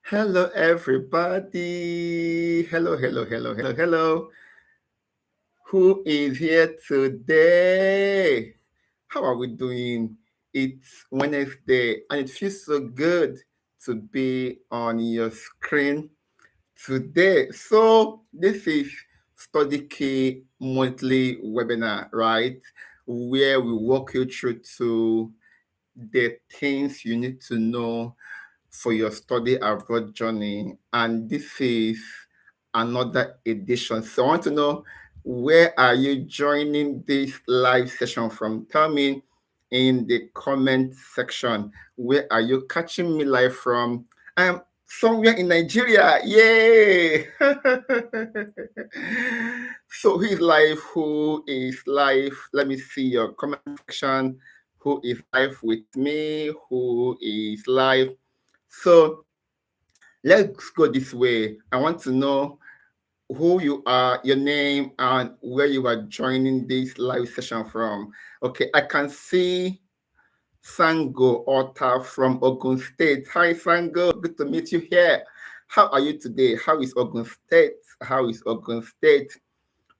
Hello, everybody. Hello, hello, hello, hello, hello. Who is here today? How are we doing? It's Wednesday, and it feels so good to be on your screen today. So, this is Study Key monthly webinar, right? Where we walk you through to the things you need to know for your study abroad journey. And this is another edition. So I want to know, where are you joining this live session from? Tell me in the comment section. Where are you catching me live from? I'm somewhere in Nigeria. Yay! So who is live? Who is live? Let me see your comment section. Who is live with me? Who is live? So let's go this way. I want to know who you are, your name, and where you are joining this live session from. Okay, I can see Sango Ota from Ogun State. Hi, Sango. Good to meet you here. How are you today? How is Ogun State? How is Ogun State?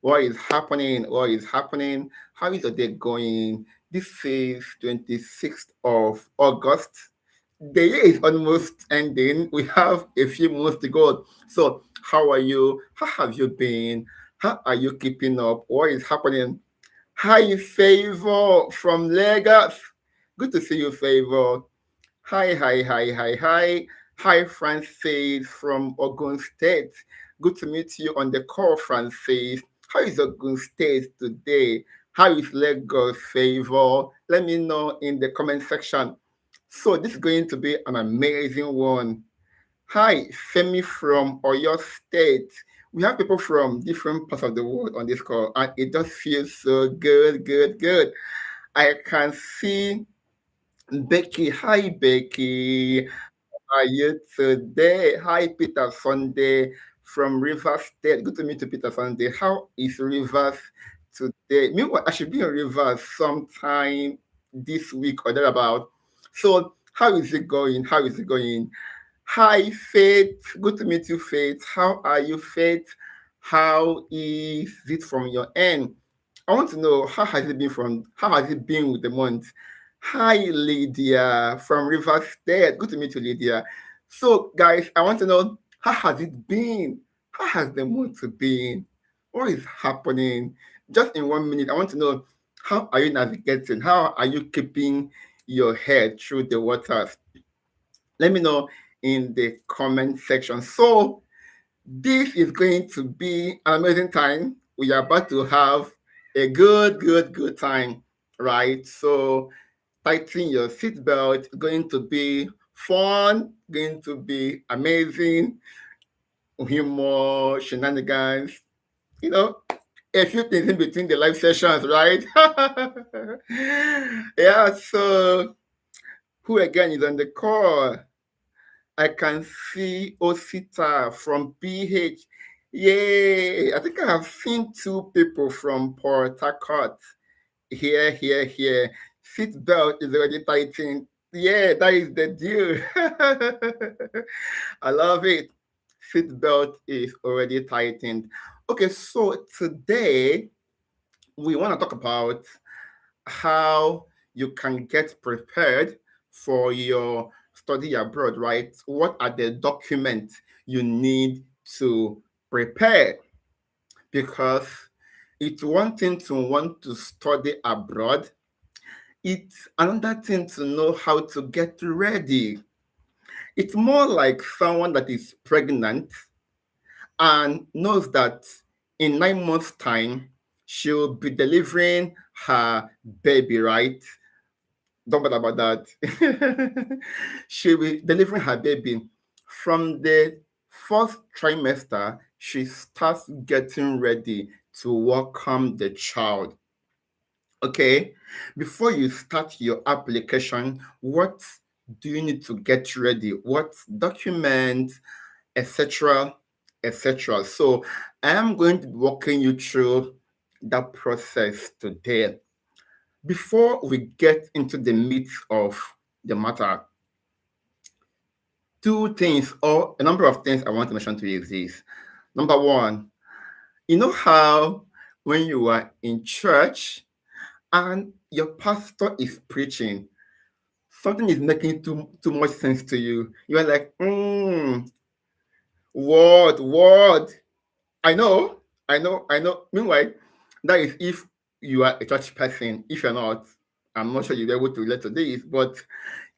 What is happening? What is happening? How is the day going? This is 26th of August. The year is almost ending. We have a few months to go. So, how are you? How have you been? How are you keeping up? What is happening? Hi, Favor from Lagos. Good to see you, Favor. Hi, hi, hi, hi, hi. Hi, Francis from Ogun State. Good to meet you on the call, Francis. How is Ogun State today? How is Lagos, Favor? Let me know in the comment section. So this is going to be an amazing one. Hi, Femi from Oyo State. We have people from different parts of the world on this call, and it just feels so good, good, good. I can see Becky. Hi, Becky. How are you today? Hi, Peter Sunday from Rivers State. Good to meet you, Peter Sunday. How is Rivers today? Meanwhile, I should be in Rivers sometime this week or thereabout. So, how is it going? How is it going? Hi, Faith. Good to meet you, Faith. How are you, Faith? How is it from your end? I want to know, how has it been with the month? Hi, Lydia from River State. Good to meet you, Lydia. So, guys, I want to know, how has it been? How has the month been? What is happening? Just in 1 minute, I want to know, how are you navigating? How are you keeping your head through the waters? Let me know in the comment section. So, this is going to be an amazing time. We are about to have a good, good, good time, right? So, tighten your seatbelt. It's going to be fun, going to be amazing, humor, shenanigans, you know, a few things in between the live sessions, right? Yeah, so who again is on the call? I can see Osita from PH. Yay! I think I have seen two people from Port Harcourt. Here, here, here. Seat belt is already tightened. Yeah, that is the deal. I love it. Seat belt is already tightened. Okay, so today we want to talk about how you can get prepared for your study abroad, right? What are the documents you need to prepare? Because it's one thing to want to study abroad, it's another thing to know how to get ready. It's more like someone that is pregnant and knows that in 9 months' time, she'll be delivering her baby, right? Don't bother about that. She'll be delivering her baby. From the first trimester, she starts getting ready to welcome the child. Okay, before you start your application, what do you need to get ready? What documents, etc., etc. So I am going to be walking you through that process today. Before we get into the meat of the matter, two things or a number of things I want to mention to you is this. Number one, you know how when you are in church and your pastor is preaching, something is making too much sense to you. You are like, word. I know. Meanwhile, that is if you are a church person. If you're not, I'm not sure you'll be able to relate to this. But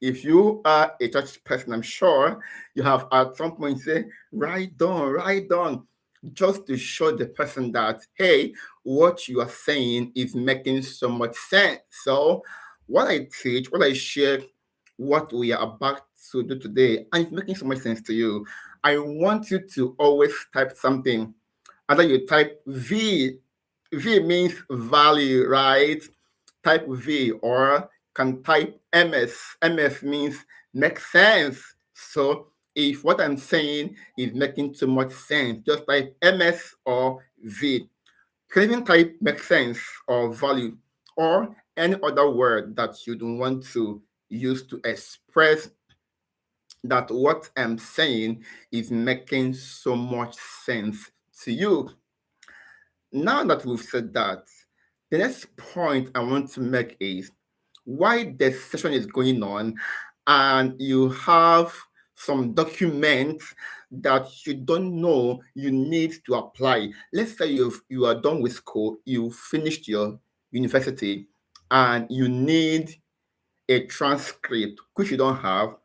if you are a church person, I'm sure you have at some point say, write down, just to show the person that, hey, what you are saying is making so much sense. So what I teach, what I share, what we are about to do today, and it's making so much sense to you. I want you to always type something. Either you type V means value, right? Type V, or can type MS. MS means make sense. So if what I'm saying is making too much sense, just type MS or V. You can even type make sense or value or any other word that you don't want to use to express that what I'm saying is making so much sense to you. Now that we've said that, the next point I want to make is why the session is going on and you have some documents that you don't know you need to apply. Let's say you are done with school, you finished your university, and you need a transcript which you don't have,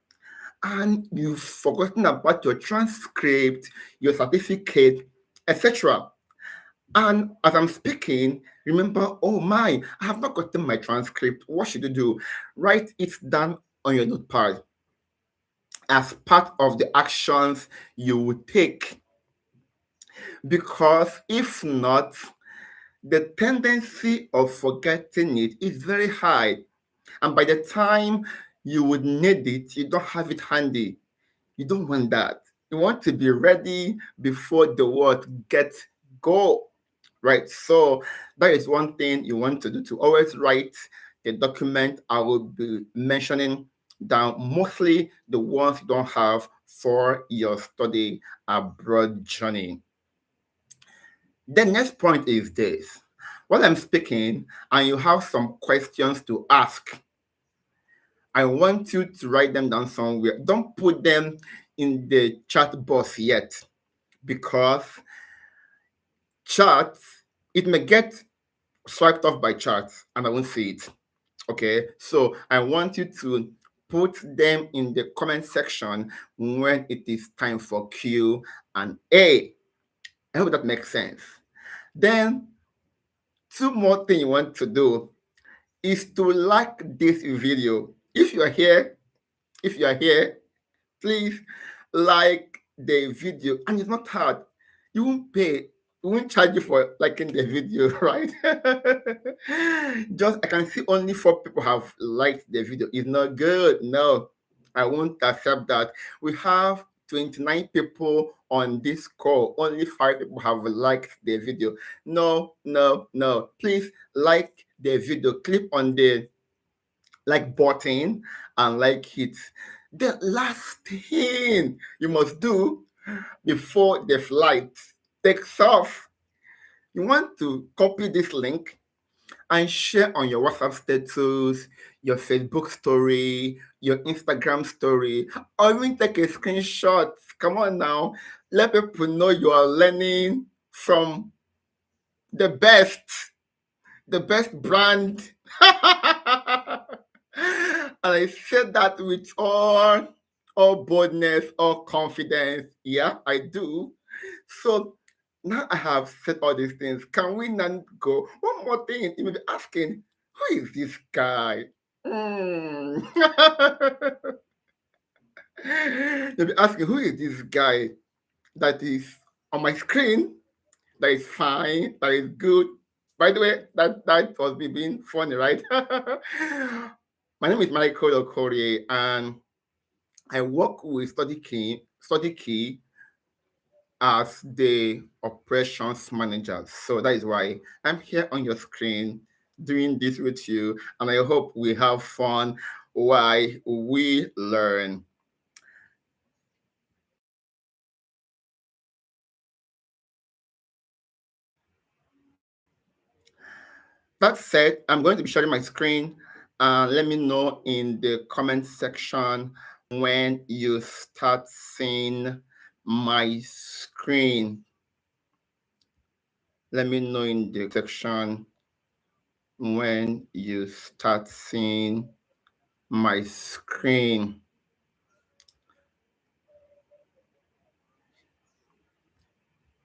and you've forgotten about your transcript, your certificate, etc. And as I'm speaking, remember, oh my, I have not gotten my transcript. What should you do? Write it down on your notepad as part of the actions you will take. Because if not, the tendency of forgetting it is very high. And by the time you would need it, you don't have it handy. You don't want that. You want to be ready before the word gets go. Right. So that is one thing you want to do, to always write the document I will be mentioning down, mostly the ones you don't have for your study abroad journey. The next point is this. While I'm speaking and you have some questions to ask, I want you to write them down somewhere. Don't put them in the chat box yet, because charts, it may get swiped off by charts and I won't see it. Okay, so I want you to put them in the comment section when it is time for Q and A. I hope that makes sense. Then, two more things you want to do is to like this video. If you are here, please like the video. And it's not hard. You won't pay. We won't charge you for liking the video, right? Just I can see only 4 people have liked the video. It's not good. No, I won't accept that. We have 29 people on this call. Only 5 people have liked the video. No, no, no. Please like the video. Click on the like button and like it. The last thing you must do before the flight takes off, you want to copy this link and share on your WhatsApp status, your Facebook story, your Instagram story, or even take a screenshot. Come on now, let people know you are learning from the best, the best brand. And I said that with all boldness, all confidence. Yeah, I do. So now I have said all these things. Can we now go? One more thing, you may be asking, who is this guy? Hmm. You'll be asking, who is this guy that is on my screen, that is fine, that is good? By the way, that was me being funny, right? My name is Michael Okorie, and I work with Study Key as the operations manager. So that is why I'm here on your screen doing this with you, and I hope we have fun while we learn. That said, I'm going to be sharing my screen. Let me know in the comment section when you start seeing my screen. Let me know in the section when you start seeing my screen.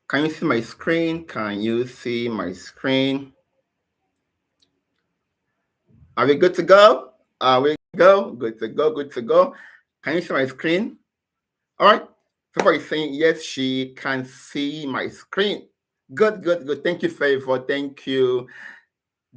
Can you see my screen? Can you see my screen? Are we good to go? Are we go? Good to go, good to go. Can you see my screen? All right. Somebody is saying, yes, she can see my screen. Good, good, good. Thank you, Favor. Thank you,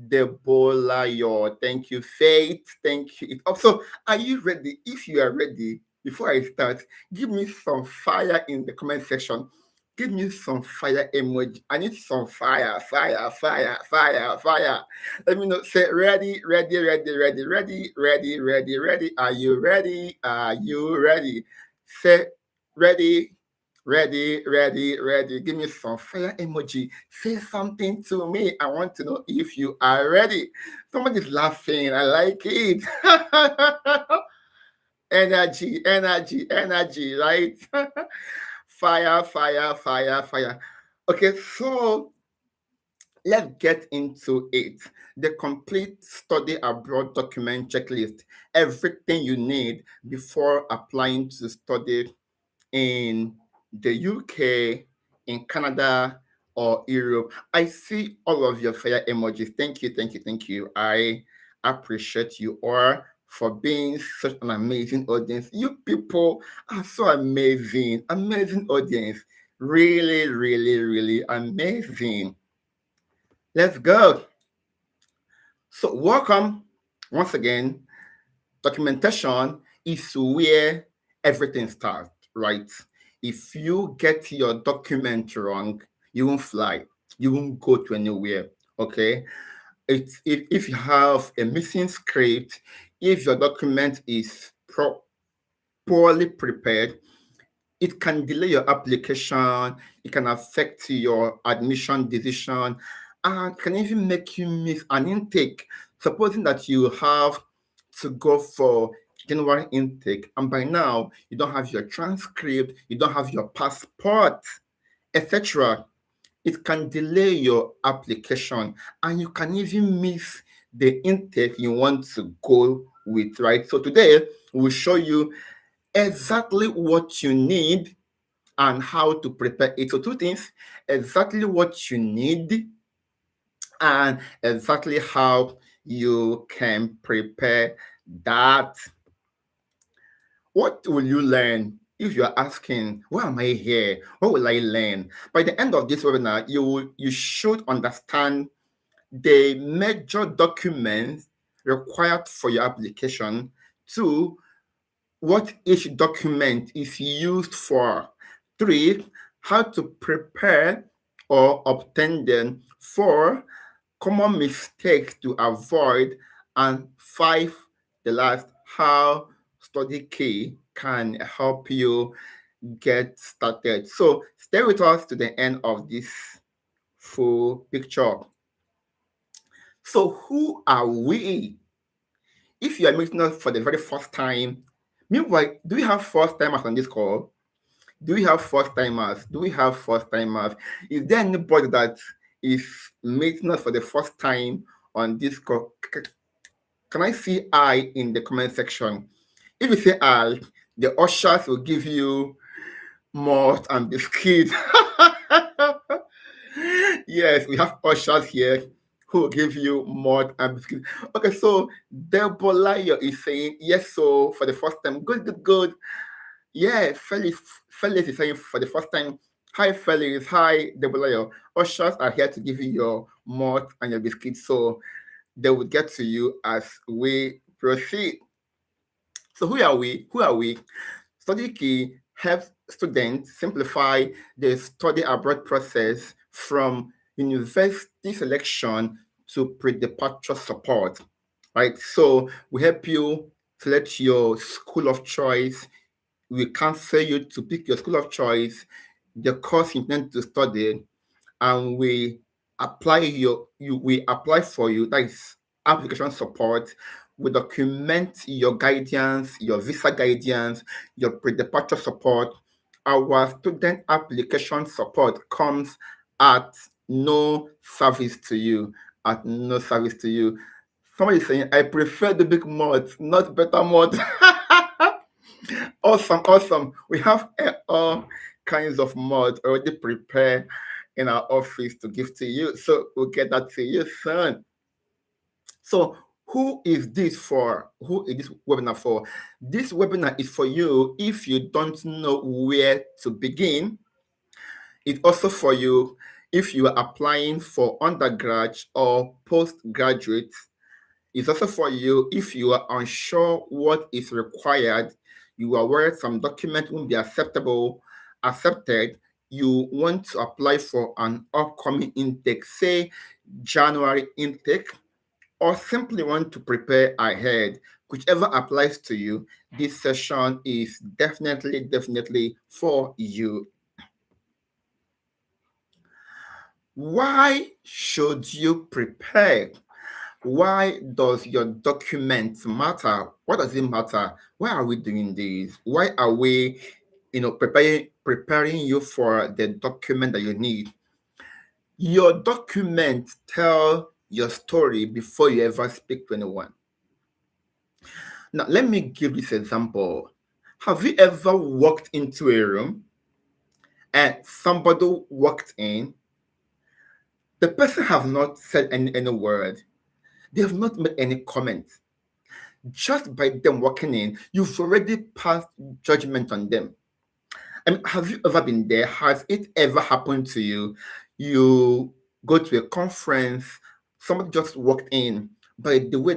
Debola. Thank you, Faith. Thank you. Also, are you ready? If you are ready, before I start, give me some fire in the comment section. Give me some fire emoji. I need some fire, fire, fire, fire, fire. Let me know. Say ready, ready, ready, ready, ready, ready, ready, ready. Are you ready? Are you ready? Say ready, ready, ready, ready. Give me some fire emoji. Say something to me. I want to know if you are ready. Somebody's laughing. I like it. Energy, energy, energy, right? Fire, fire, fire, fire. Okay, so let's get into it. The complete study abroad document checklist. Everything you need before applying to study in the UK, in Canada, or Europe. I see all of your fire emojis. Thank you, thank you, thank you. I appreciate you all for being such an amazing audience. You people are so amazing, amazing audience. Really, really, really amazing. Let's go. So, welcome once again. Documentation is where everything starts, right? If you get your document wrong, you won't fly, you won't go to anywhere. Okay. If you have a missing script, if your document is poorly prepared, it can delay your application, it can affect your admission decision, and can even make you miss an intake. Supposing that you have to go for January intake, and by now you don't have your transcript, you don't have your passport, etc. It can delay your application, and you can even miss the intake you want to go with, right? So today we'll show you exactly what you need and how to prepare it. So two things: exactly what you need and exactly how you can prepare that. What will you learn? If you're asking, why am I here? What will I learn? By the end of this webinar, you should understand the major documents required for your application. Two, what each document is used for. Three, how to prepare or obtain them. Four, common mistakes to avoid. And five, the last, how study key can help you get started. So stay with us to the end of this full picture. So who are we? If you are meeting us for the very first time, meanwhile, do we have first timers on this call? Do we have first timers? Do we have first timers? Is there anybody that is meeting us for the first time on this call? Can I see I in the comment section? If you say I, the ushers will give you malt and biscuit. Yes, we have ushers here who will give you malt and biscuit. Okay, so Deborah is saying yes. So for the first time, good, good, good. Yeah, Felix is saying for the first time, hi Felix, hi Deborah. Ushers are here to give you your malt and your biscuit, so they will get to you as we proceed. So who are we? Who are we? Study Key helps students simplify the study abroad process from university selection to pre-departure support. Right. So we help you select your school of choice. We counsel you to pick your school of choice, the course you intend to study, and we we apply for you. That is application support. We document your guidance, your visa guidance, your pre-departure support. Our student application support comes at no service to you. At no service to you. Somebody is saying, I prefer the big mods, not better mods. Awesome, awesome. We have all kinds of mods already prepared in our office to give to you. So we'll get that to you soon. So who is this for? Who is this webinar for? This webinar is for you if you don't know where to begin. It's also for you if you are applying for undergrad or postgraduate. It's also for you if you are unsure what is required, you are worried some document won't be accepted, you want to apply for an upcoming intake, say January intake, or simply want to prepare ahead, whichever applies to you, this session is definitely for you. Why should you prepare? Why does your document matter? What does it matter? Why are we doing this? Why are we, preparing you for the document that you need? Your document tell your story before you ever speak to anyone. Now, let me give this example. Have you ever walked into a room and somebody walked in? The person have not said any word. They have not made any comment. Just by them walking in, you've already passed judgment on them. I mean, have you ever been there? Has it ever happened to you? You go to a conference, somebody just walked in, by the way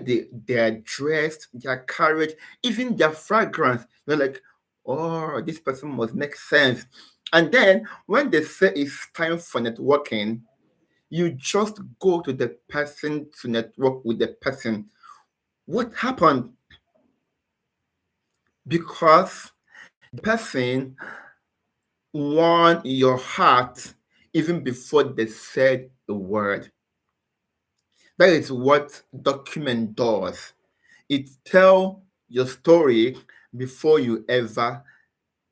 they're dressed, their carriage, even their fragrance, you're like, oh, this person must make sense. And then when they say it's time for networking, you just go to the person to network with the person. What happened? Because the person won your heart even before they said a word. That is what document does. It tells your story before you ever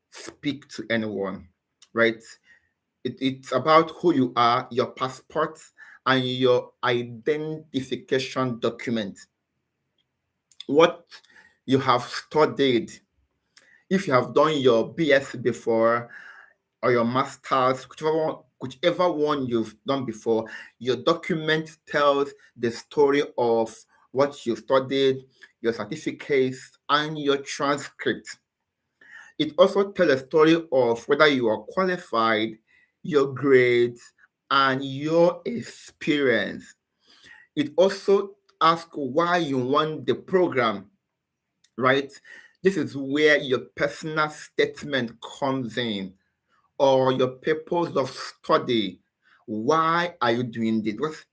speak to anyone, right? It's about who you are, your passport, and your identification document. What you have studied. If you have done your BS before, or your master's, whichever one you've done before, your document tells the story of what you studied, your certificates, and your transcript. It also tells a story of whether you are qualified, your grades, and your experience. It also asks why you want the program, right? This is where your personal statement comes in, or your purpose of study. Why are you doing this? Because,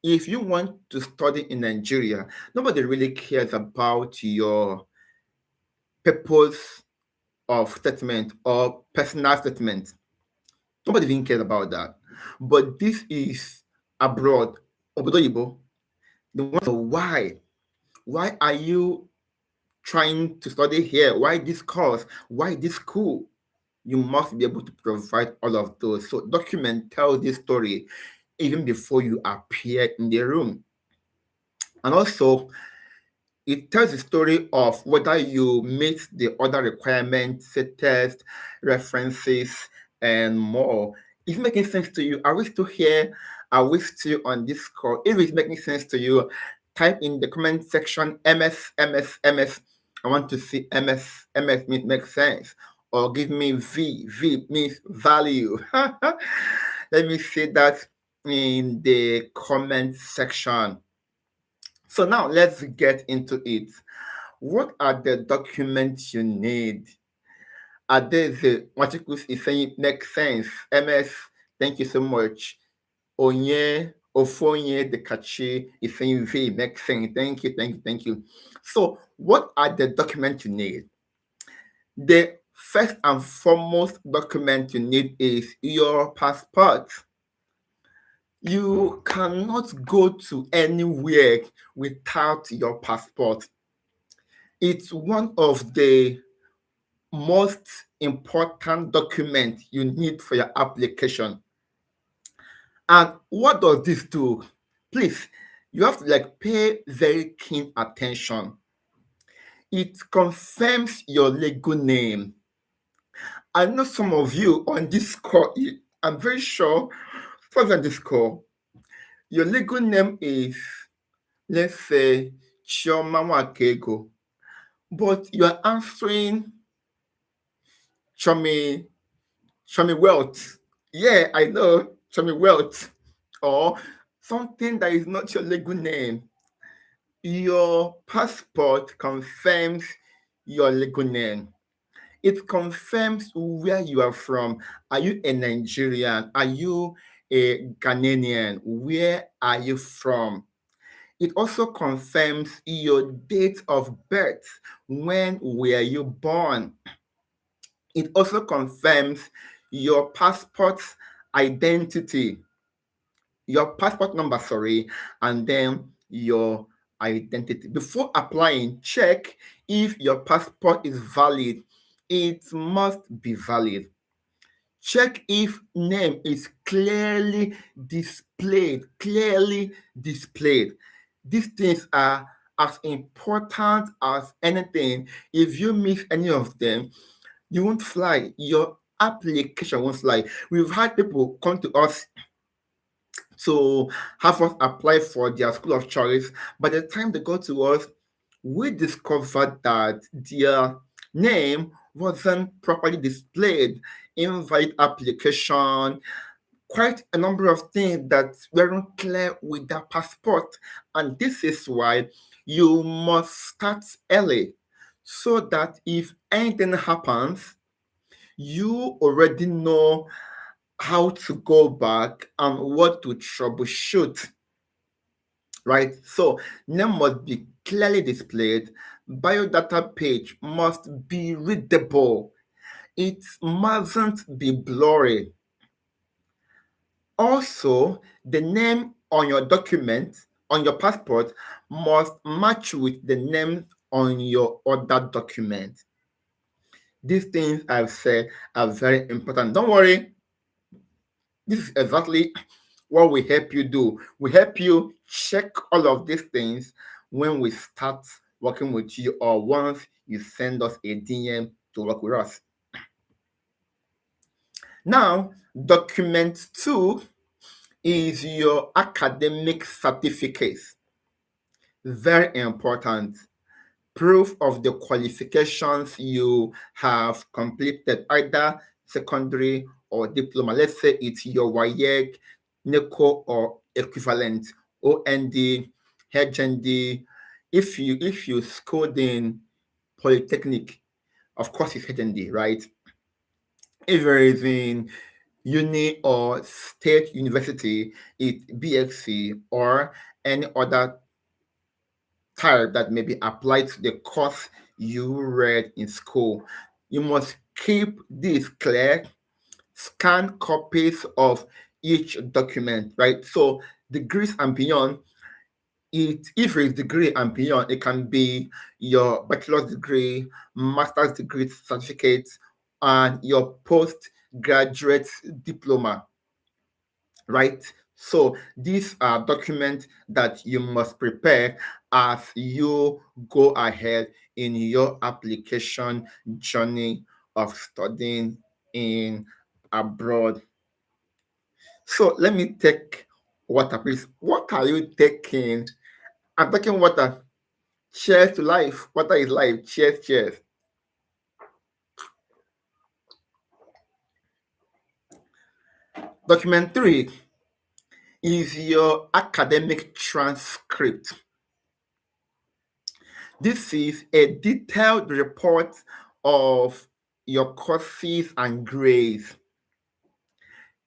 if you want to study in Nigeria, nobody really cares about your purpose of statement or personal statement. Nobody even cares about that. But this is abroad. Obodoyibo, they want to know why. Why are you trying to study here? Why this course? Why this school? You must be able to provide all of those. So document tells this story even before you appear in the room. And also, it tells the story of whether you meet the other requirements, say test, references, and more. Is it making sense to you? Are we still here? Are we still on this call? If it's making sense to you, type in the comment section MS, MS, MS. I want to see MS, MS means makes sense. Or give me V, V means value. Let me see that in the comment section. So now let's get into it. What are the documents you need? Are they the articles is saying makes sense? MS, thank you so much. Onye, Ofonye, the Kachi is saying V makes sense. Thank you, thank you, thank you. So what are the documents you need? The first and foremost document you need is your passport. You cannot go to anywhere without your passport. It's one of the most important documents you need for your application. And what does this do? Please, you have to pay very keen attention. It confirms your legal name. I know some of you on this call, I'm very sure, for on this call, your legal name is, let's say, Chioma Wakego, but you're answering Chomi, Chomi Wealth. Yeah, I know, Chomi Wealth, or something that is not your legal name. Your passport confirms your legal name. It confirms where you are from. Are you a Nigerian? Are you a Ghanaian? Where are you from? It also confirms your date of birth. When were you born? It also confirms your passport's identity, your passport number, sorry, and then your identity. Before applying, check if your passport is valid. It must be valid. Check if name is clearly displayed. Clearly displayed. These things are as important as anything. If you miss any of them, you won't fly. Your application won't fly. We've had people come to us to have us apply for their school of choice. By the time they got to us, we discovered that their name wasn't properly displayed, invite application, quite a number of things that weren't clear with their passport. And this is why you must start early so that if anything happens, you already know how to go back and what to troubleshoot, right? So name must be clearly displayed. Biodata page must be readable. It mustn't be blurry. Also, the name on your document, on your passport, must match with the name on your other document. These things I've said are very important. Don't worry, this is exactly what we help you do. We help you check all of these things when we start working with you or once you send us a DM to work with us. Now, document two is your academic certificates. Very important. Proof of the qualifications you have completed, either secondary or diploma. Let's say it's your WAEC, NECO, or equivalent, OND, HND. If you scored in Polytechnic, of course it's HND, right? If it is in uni or state university, it's BXC or any other type that may be applied to the course you read in school. You must keep this clear, scan copies of each document, right? So degrees and beyond, if it's degree and beyond, it can be your bachelor's degree, master's degree certificate, and your postgraduate diploma, right? So these are documents that you must prepare as you go ahead in your application journey of studying in abroad. So let me take water, please. What are you taking? I'm taking water. Cheers to life. Water is life. Cheers, cheers. Document three is your academic transcript. This is a detailed report of your courses and grades.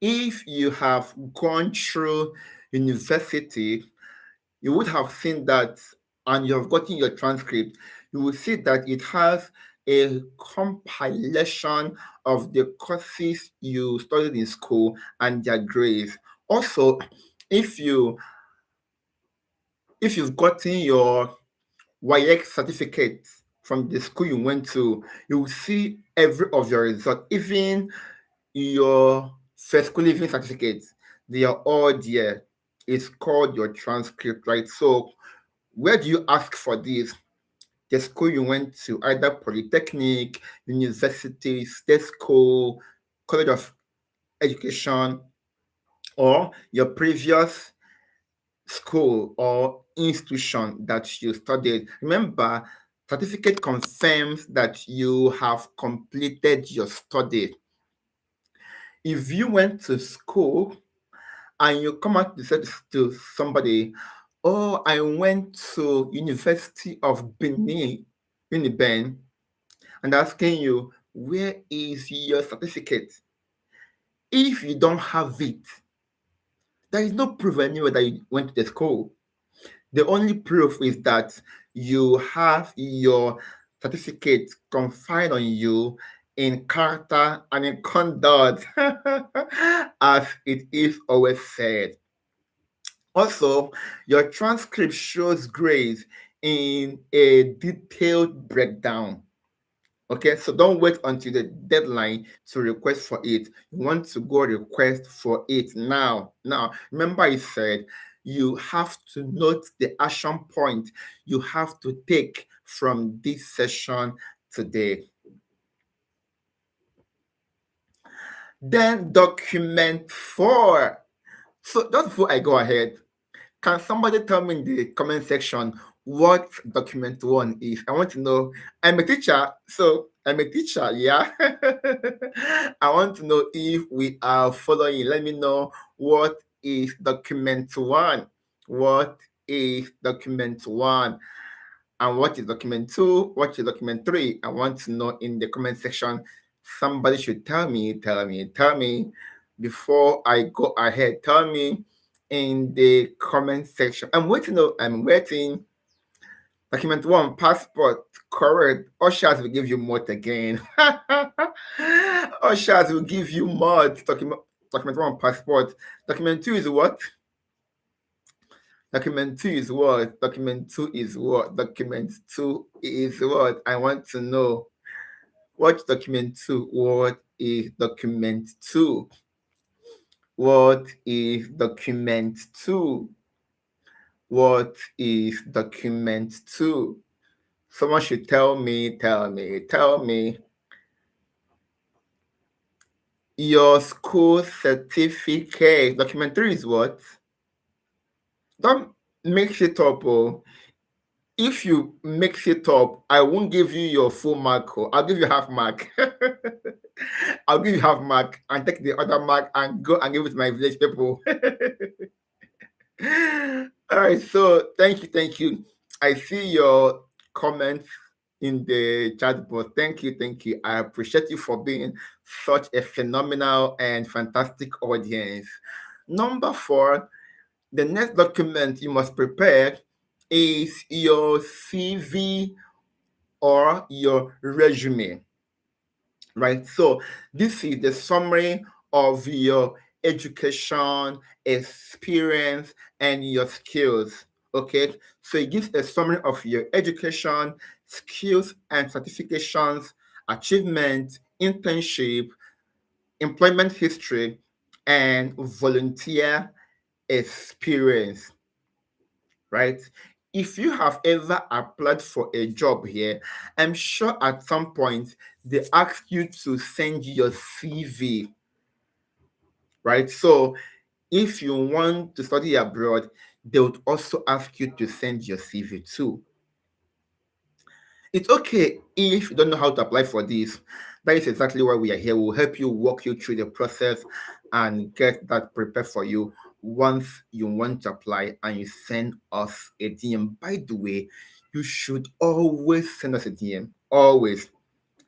If you have gone through university, you would have seen that, and you have gotten your transcript, you will see that it has a compilation of the courses you studied in school and their grades. Also, If you've gotten your YX certificate from the school you went to, you will see every of your results, even your first school living certificate. They are all there. It's called your transcript, right? So where do you ask for this? The school you went to, either polytechnic, university, state school, college of education, or your previous school or institution that you studied. Remember, certificate confirms that you have completed your study. If you went to school and you come out to say to somebody, oh, I went to University of Benin, Uniben, and asking you, where is your certificate? If you don't have it, there is no proof anywhere that you went to the school. The only proof is that you have your certificate confined on you in character and in conduct, as it is always said. Also, your transcript shows grades in a detailed breakdown. Okay, so don't wait until the deadline to request for it. You want to go request for it now. Now, remember I said you have to note the action point you have to take from this session today. Then document 4. So just before I go ahead, can somebody tell me in the comment section what document 1 is? I want to know. I'm a teacher, so I'm a teacher, yeah. I want to know if we are following. Let me know what is document 1. What is document 1? And what is document 2? What is document 3? I want to know in the comment section. Somebody should tell me before I go ahead. Tell me in the comment section. I'm waiting. Document 1, passport, correct. Ushers will give you more again. Ushers will give you more. Document 1, passport. Document 2 is what? Document 2 is what? Document 2 is what? Document 2 is what? I want to know. What's document 2? What is document 2? What is document 2? What is document 2? Someone should tell me. Your school certificate. Document 3 is what? Don't mix it up. Oh. If you mix it up, I won't give you your full mark. Oh. I'll give you half mark. I'll give you half mark and take the other mark and go and give it to my village people. All right, so thank you. I see your comments in the chat box. Thank you. I appreciate you for being such a phenomenal and fantastic audience. Number 4, the next document you must prepare is your CV or your resume, right? So this is the summary of your education, experience, and your skills. Okay, so it gives a summary of your education, skills and certifications, achievement, internship, employment history, and volunteer experience, right? If you have ever applied for a job here, I'm sure at some point they ask you to send your CV, right? So if you want to study abroad, they would also ask you to send your CV too. It's okay if you don't know how to apply for this. That is exactly why we are here. We'll help you, walk you through the process and get that prepared for you once you want to apply and you send us a DM. By the way, you should always send us a DM. Always,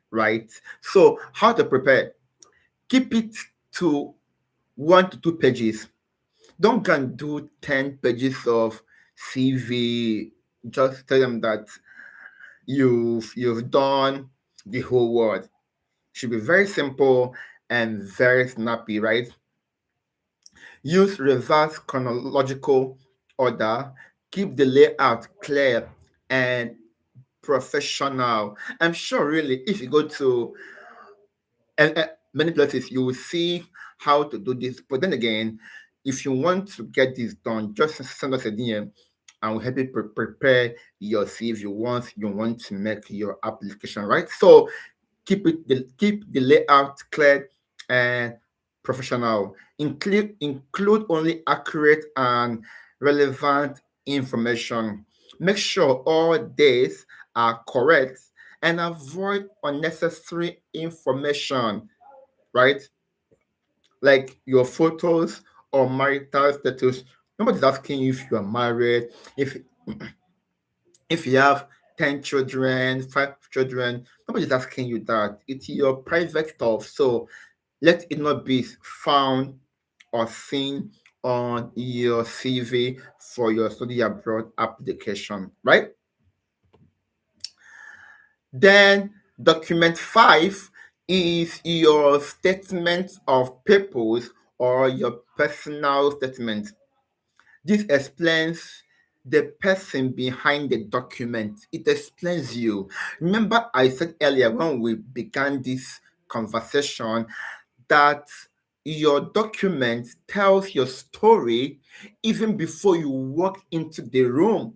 right? So, how to prepare? Keep it to 1 to 2 pages. Don't go and do 10 pages of CV. Just tell them that you've done the whole word. Should be very simple and very snappy, right? Use reverse chronological order. Keep the layout clear and professional. I'm sure, really, if you go to many places, you will see how to do this. But then again, if you want to get this done, just send us a DM and we'll help you prepare your CV once you want to make your application, right? So keep the layout clear and professional. Include only accurate and relevant information. Make sure all dates are correct and avoid unnecessary information, right? Like your photos or marital status. Nobody's asking you if you are married, if if you have 10 children, 5 children. Nobody's asking you that. It's your private stuff. So let it not be found or seen on your CV for your study abroad application, right? Then document 5 is your statement of purpose or your personal statement. This explains the person behind the document. It explains you. Remember, I said earlier when we began this conversation that your document tells your story even before you walk into the room.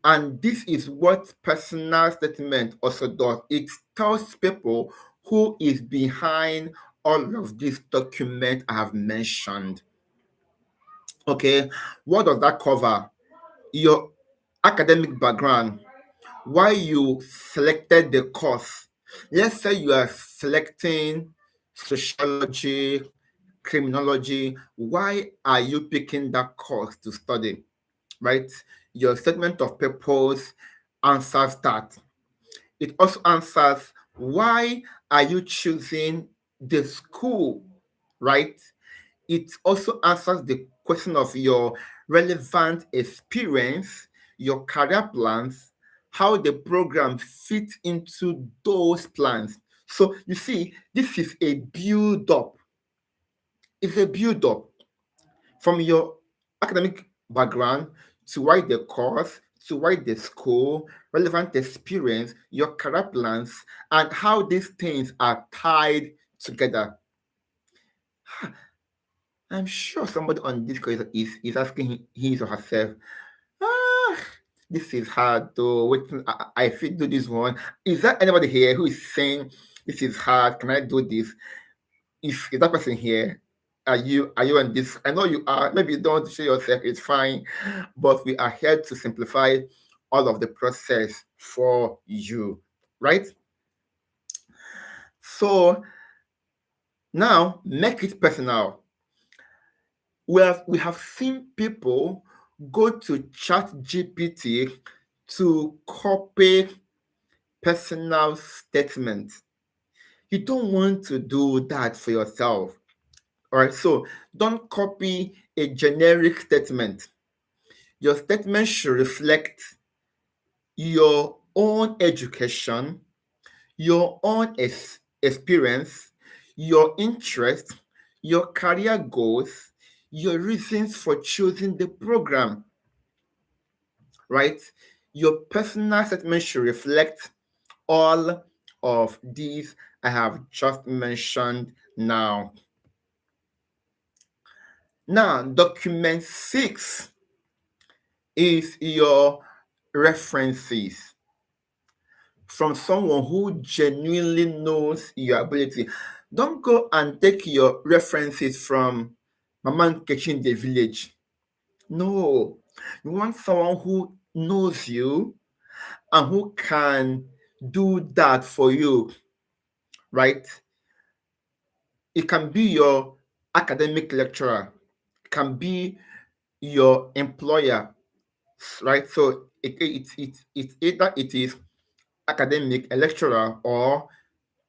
And this is what personal statement also does. It tells people who is behind all of this document I have mentioned. Okay, what does that cover? Your academic background, why you selected the course. Let's say you are selecting sociology, criminology. Why are you picking that course to study? Right? Your statement of purpose answers that. It also answers why are you choosing the school, right? It also answers the question of your relevant experience, your career plans, how the program fits into those plans. So you see, this is a build up. It's a build up from your academic background to why the course, to why the school, relevant experience, your career plans, and how these things are tied together. I'm sure somebody on this call is asking his or herself, ah, this is hard though. Wait, I feel do this one. Is there anybody here who is saying this is hard? Can I do this? If is that person here, are you on this? I know you are. Maybe you don't show yourself. It's fine, but we are here to simplify all of the process for you, right? So now make it personal. We have seen people go to chat GPT to copy personal statements. You don't want to do that for yourself. All right, so don't copy a generic statement. Your statement should reflect your own education, your own experience, your interest, your career goals, your reasons for choosing the program, right? Your personal statement should reflect all of these I have just mentioned now. Now, document 6 is your references from someone who genuinely knows your ability. Don't go and take your references from Mama Nkechi in the village. No, you want someone who knows you and who can do that for you, right? It can be your academic lecturer, it can be your employer, right? So it's either it is academic, a lecturer, or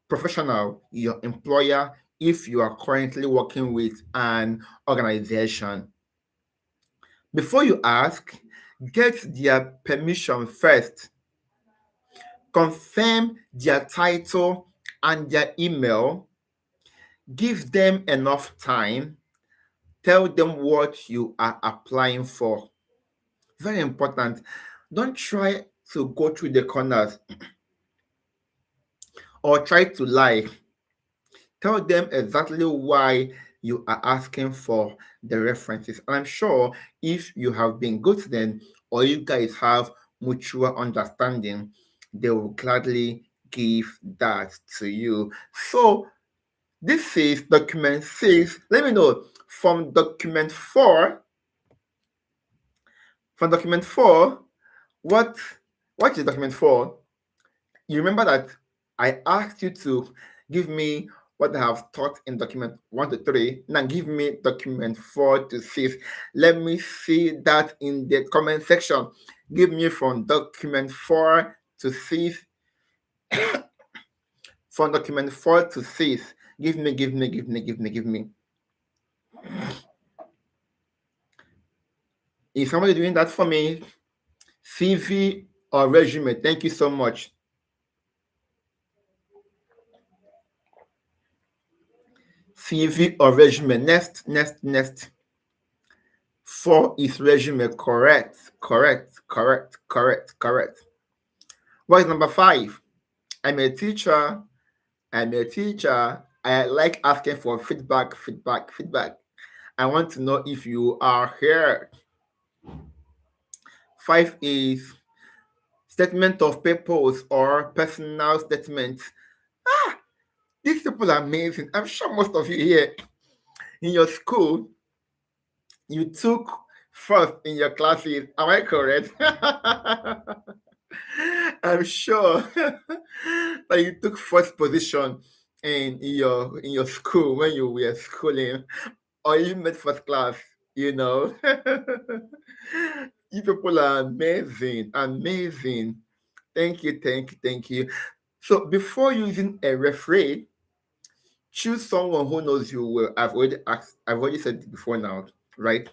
professional, your employer, if you are currently working with an organization. Before you ask, get their permission first. Confirm their title and their email. Give them enough time. Tell them what you are applying for. Very important. Don't try to go through the corners or try to lie. Tell them exactly why you are asking for the references. I'm sure if you have been good to them or you guys have mutual understanding, they will gladly give that to you. So this is document 6. Let me know from document 4. From document 4, what is document 4? You remember that I asked you to give me what I have taught in document 1 to 3. Now give me document 4 to 6. Let me see that in the comment section. Give me from document 4 to 6. From document 4 to 6. Give me. Is somebody doing that for me? CV or resume? Thank you so much. CV or resume? Next. 4 is resume. Correct. What is number 5? I'm a teacher. I like asking for feedback. I want to know if you are here. 5 is statement of purpose or personal statement. These people are amazing. I'm sure most of you here in your school, you took first in your classes. Am I correct? I'm sure that you took first position in your school when you were schooling, or you made first class. You know, you people are amazing. Thank you. So before using a referee, choose someone who knows you well. I've already said it before now, right?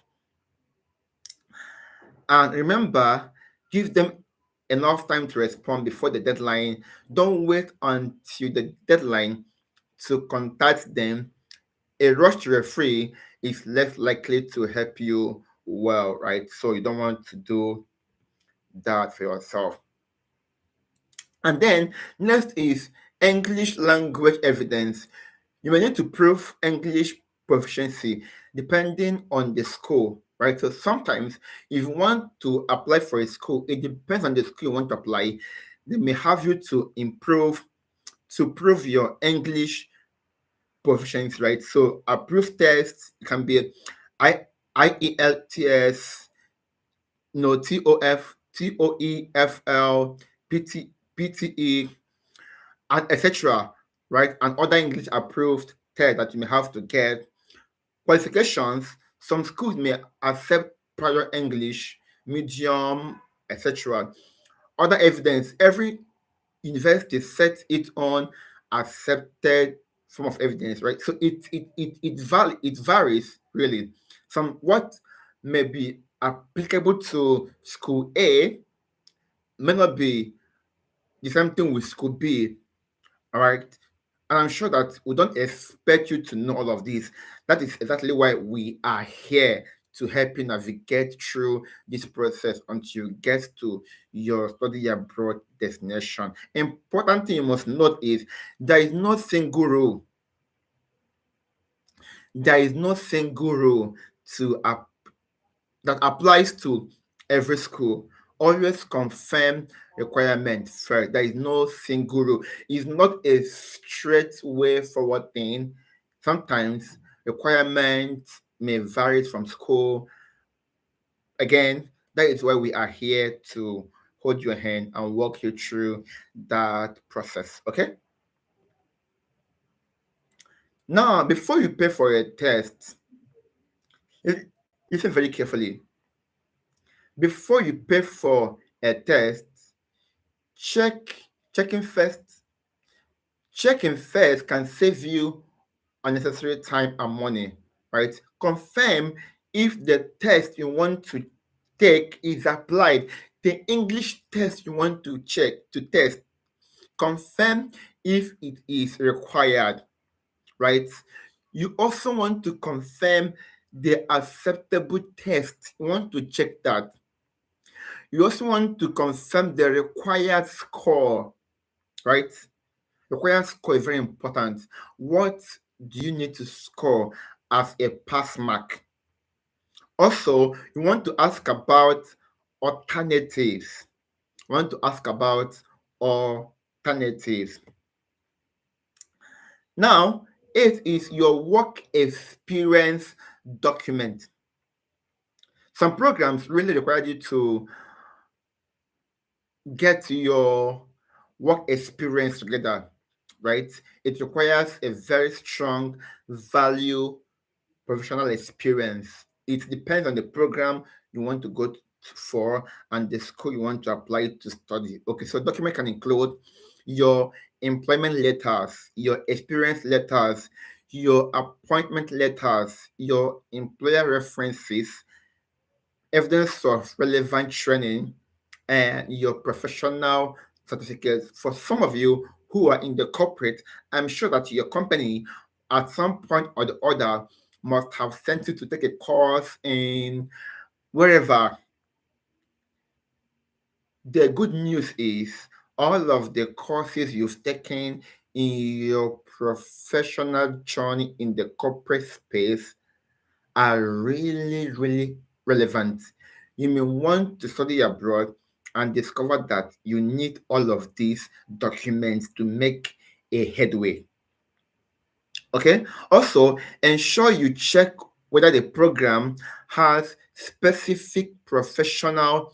And remember, give them enough time to respond before the deadline. Don't wait until the deadline to contact them. A rush to referee is less likely to help you well, right? So you don't want to do that for yourself. And then next is English language evidence. You may need to prove English proficiency depending on the school, right? So sometimes if you want to apply for a school, it depends on the school you want to apply. They may have you to prove your English proficiency, right? So approved tests can be IELTS, no TOEFL, PTE, and etc. Right? And other English approved tests that you may have to get. Qualifications, some schools may accept prior English, medium, etc. Other evidence, every university sets its own accepted form of evidence, right? So it varies really. Some what may be applicable to school A may not be the same thing with school B. All right. And I'm sure that we don't expect you to know all of this. That is exactly why we are here to help you navigate through this process until you get to your study abroad destination. Important thing you must note is there is no single rule. There is no single rule to that applies to every school. Always confirm requirements first. There is no single rule. It's not a straight way forward thing. Sometimes requirements may vary from school. Again, that is why we are here to hold your hand and walk you through that process. Okay. Now, before you pay for a test, listen very carefully. Before you pay for a test, check checking first. Checking first can save you unnecessary time and money, right? Confirm if the test you want to take is applied. The English test you want to test, confirm if it is required, right? You also want to confirm the acceptable test. You want to check that. You also want to confirm the required score, right? Required score is very important. What do you need to score as a pass mark? Also, you want to ask about alternatives. You want to ask about alternatives. Now, it is your work experience document. Some programs really require you to get your work experience together, right? It requires a very strong value professional experience. It depends on the program you want to go for and the school you want to apply to study. Okay, so document can include your employment letters, your experience letters, your appointment letters, your employer references, evidence of relevant training, and your professional certificates. For some of you who are in the corporate, I'm sure that your company at some point or the other must have sent you to take a course in wherever. The good news is all of the courses you've taken in your professional journey in the corporate space are really, really relevant. You may want to study abroad and discover that you need all of these documents to make a headway. Okay. Also, ensure you check whether the program has specific professional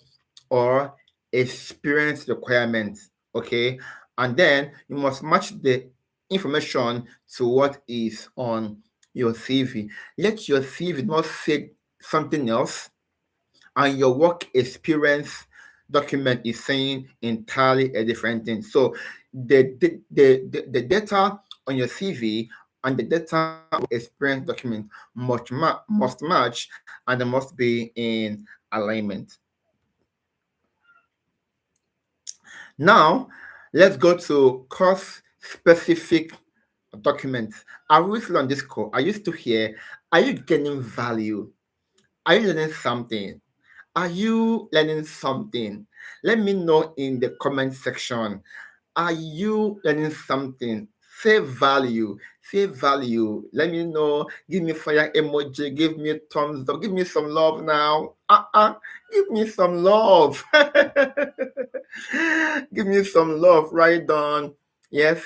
or experience requirements. Okay. And then you must match the information to what is on your CV. Let your CV not say something else, and your work experience document is saying entirely a different thing. So the data on your CV and the data experience document must match, and they must be in alignment. Now, let's go to course specific documents. I always on this call. I used to hear, are you getting value? Are you learning something? Are you learning something? Let me know in the comment section. Are you learning something? Say value. Say value. Let me know. Give me fire emoji. Give me thumbs up. Give me some love now. Give me some love. Give me some love. Right on. Yes,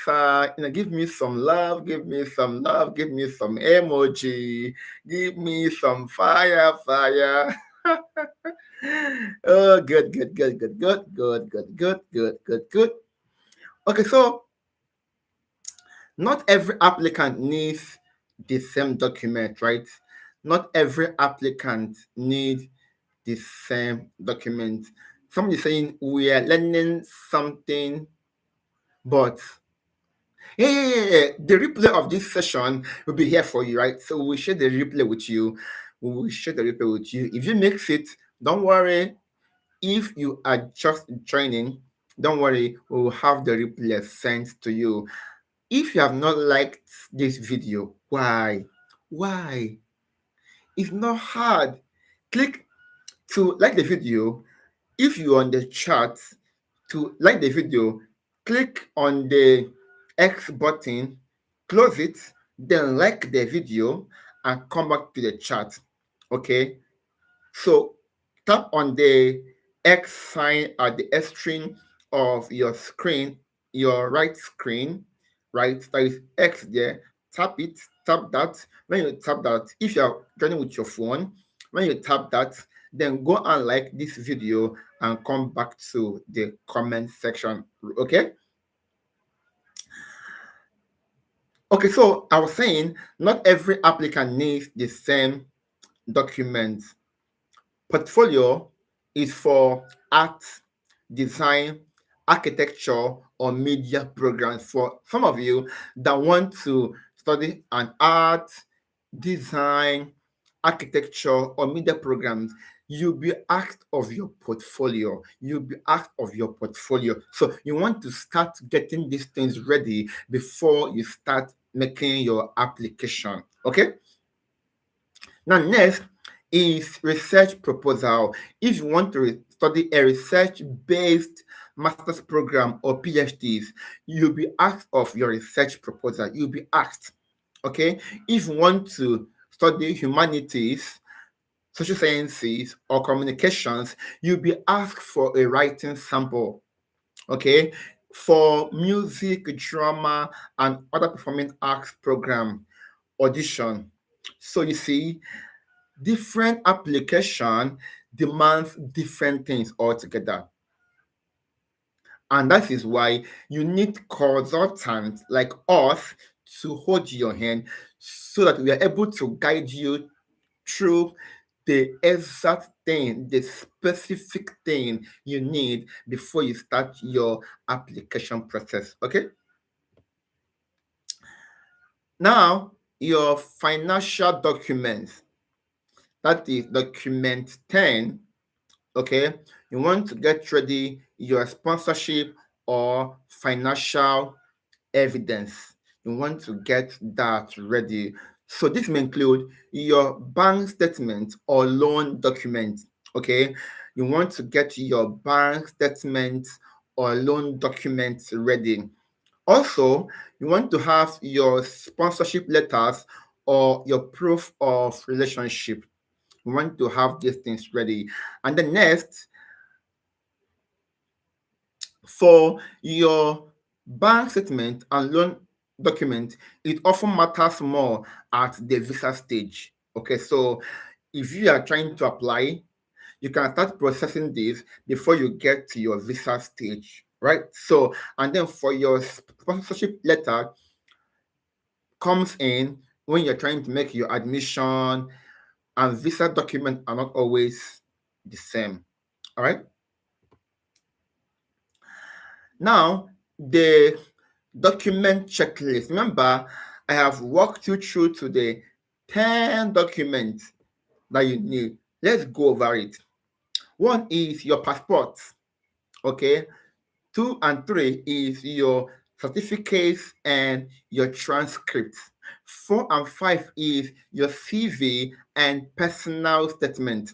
give me some love. Give me some love. Give me some emoji. Give me some fire, fire. Oh, good, good, good, good, good, good, good, good, good, good, good. Okay, so not every applicant needs the same document, right? Not every applicant needs the same document. Somebody saying we are learning something, but yeah. The replay of this session will be here for you, right? So we share the replay with you. We will share the replay with you. If you mix it, don't worry. If you are just joining, don't worry, we will have the replay sent to you. If you have not liked this video, why? Why? It's not hard. Click to like the video. If you're on the chat, to like the video, click on the X button, close it, then like the video and come back to the chat. Okay? So tap on the X sign at the extreme of your screen, your right screen, right? There is X there. Tap it, tap that. When you tap that, if you're joining with your phone, when you tap that, then go and like this video and come back to the comment section. Okay? Okay, so I was saying not every applicant needs the same documents. Portfolio is for art, design, architecture, or media programs. For some of you that want to study an art, design, architecture, or media programs, you'll be asked of your portfolio. You'll be asked of your portfolio. So you want to start getting these things ready before you start making your application. Okay? Now, next is research proposal. If you want to study a research-based master's program or PhDs, you'll be asked of your research proposal. You'll be asked, okay? If you want to study humanities, social sciences, or communications, you'll be asked for a writing sample, okay? For music, drama, and other performing arts program audition. So you see, different application demands different things altogether. And that is why you need consultants like us to hold your hand so that we are able to guide you through the exact thing, the specific thing you need before you start your application process. Okay. Now, your financial documents, that is document 10. Okay, you want to get ready your sponsorship or financial evidence. You want to get that ready. So this may include your bank statement or loan document. Okay, you want to get your bank statement or loan documents ready. Also, you want to have your sponsorship letters or your proof of relationship. You want to have these things ready. And the next, for your bank statement and loan document, it often matters more at the visa stage. Okay, so if you are trying to apply, you can start processing this before you get to your visa stage, right? So, and then for your sponsorship letter comes in when you're trying to make your admission, and visa documents are not always the same. All right. Now, the document checklist. Remember, I have walked you through to the 10 documents that you need. Let's go over it. One is your passport. Okay. Two and three is your certificates and your transcripts. Four and five is your CV and personal statement.